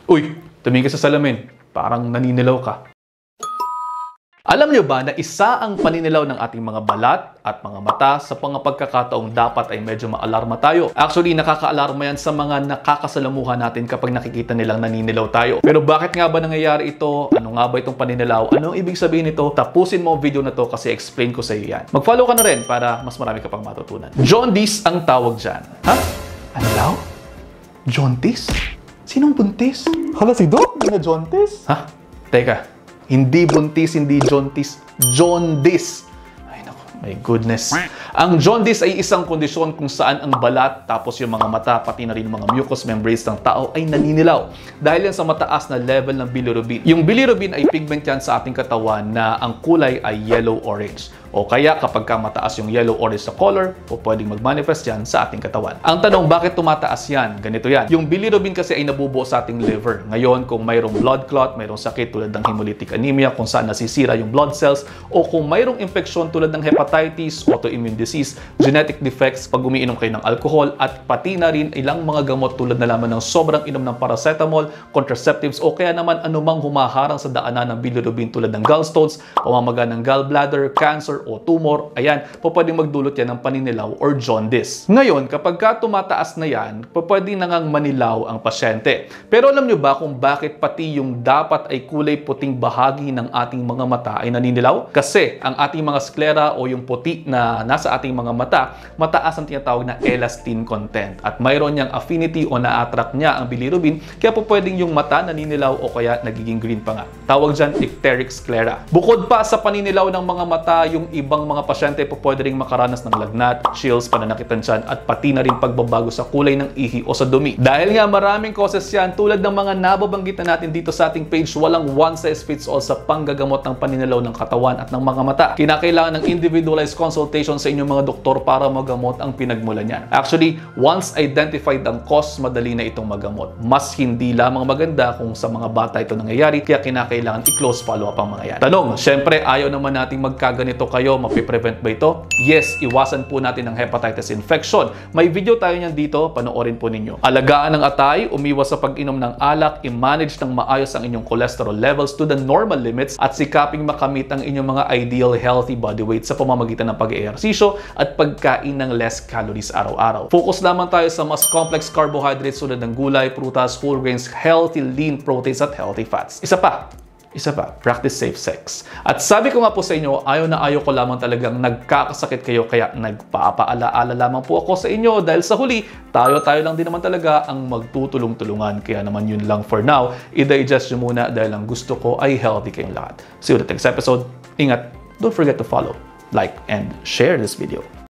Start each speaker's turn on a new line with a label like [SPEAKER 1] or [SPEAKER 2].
[SPEAKER 1] Uy, tumingin ka sa salamin. Parang naninilaw ka. Alam niyo ba na isa ang paninilaw ng ating mga balat at mga mata sa mga pagkakataong dapat ay medyo maalarma tayo? Actually, nakakaalarma yan sa mga nakakasalamuhan natin kapag nakikita nilang naninilaw tayo. Pero bakit nga ba nangyayari ito? Ano nga ba itong paninilaw? Ano ang ibig sabihin nito? Tapusin mo ang video na to kasi explain ko sa iyo yan. Mag-follow ka na rin para mas marami ka pang matutunan. Jaundice ang tawag dyan. Ha? Ano daw? Jaundice? Sinong buntis?
[SPEAKER 2] Hala, si Doc, na jaundice?
[SPEAKER 1] Ha? Teka. Hindi buntis, hindi jaundice. Jaundice. Ay naku, my goodness. Ang jaundice ay isang kondisyon kung saan ang balat, tapos yung mga mata, pati na rin mga mucous membranes ng tao ay naninilaw. Dahil yan sa mataas na level ng bilirubin. Yung bilirubin ay pigment yan sa ating katawan na ang kulay ay yellow-orange. O kaya kapag mataas yung yellow-orange sa color, o pwedeng mag-manifest yan sa ating katawan. Ang tanong, bakit tumataas yan? Ganito yan. Yung bilirubin kasi ay nabubuo sa ating liver. Ngayon, kung mayroong blood clot, mayroong sakit tulad ng hemolytic anemia, kung saan nasisira yung blood cells, o kung mayroong infeksyon tulad ng hepatitis, autoimmune disease, genetic defects, pag umiinom kayo ng alcohol, at pati na rin ilang mga gamot tulad na lamang ng sobrang inom ng paracetamol, contraceptives, o kaya naman anumang humaharang sa daanan ng bilirubin tulad ng gallstones, pamamaga ng gallbladder, cancer, o tumor, ayan, pwedeng magdulot yan ng paninilaw or jaundice. Ngayon, kapag tumataas na yan, pwede nangang manilaw ang pasyente. Pero alam nyo ba kung bakit pati yung dapat ay kulay puting bahagi ng ating mga mata ay naninilaw? Kasi ang ating mga sclera o yung puti na nasa ating mga mata, mataas ang tinatawag na elastin content. At mayroon niyang affinity o na-attract niya ang bilirubin, kaya pwedeng yung mata naninilaw o kaya nagiging green pa nga. Tawag dyan icteric sclera. Bukod pa sa paninilaw ng mga mata, yung ibang mga pasyente pwede ring makaranas ng lagnat, chills, pananakit ng tiyan, at pati na rin pagbabago sa kulay ng ihi o sa dumi. Dahil nga maraming causes yan, tulad ng mga nababanggit na natin dito sa ating page, walang one-size-fits-all sa panggagamot ng paninilaw ng katawan at ng mga mata. Kinakailangan ng individualized consultation sa inyong mga doktor para magamot ang pinagmulan niyan. Actually, once identified ang cause, madali na itong magamot. Mas hindi lamang maganda kung sa mga bata ito nangyayari, kaya kinakailangan i-close follow-up ang mga yan. Tanong, syempre ayaw naman nating magkaganito kayo, mapiprevent ba ito? Yes, iwasan po natin ang hepatitis infection. May video tayo niyan dito, panoorin po ninyo. Alagaan ng atay, umiwas sa pag-inom ng alak, i-manage ng maayos ang inyong cholesterol levels to the normal limits, at sikaping makamit ang inyong mga ideal healthy body weight sa pamamagitan ng pag-ehersisyo at pagkain ng less calories araw-araw. Focus lamang tayo sa mas complex carbohydrates tulad ng gulay, prutas, whole grains, healthy lean proteins at healthy fats. Isa pa, practice safe sex. At sabi ko nga po sa inyo, ayaw na ayaw ko lamang talagang nagkakasakit kayo, kaya nagpapaalaala lamang po ako sa inyo dahil sa huli, tayo lang din naman talaga ang magtutulong-tulungan. Kaya naman yun lang for now, i-digest nyo muna dahil ang gusto ko ay healthy kayong lahat. See you in the next episode. Ingat, don't forget to follow, like, and share this video.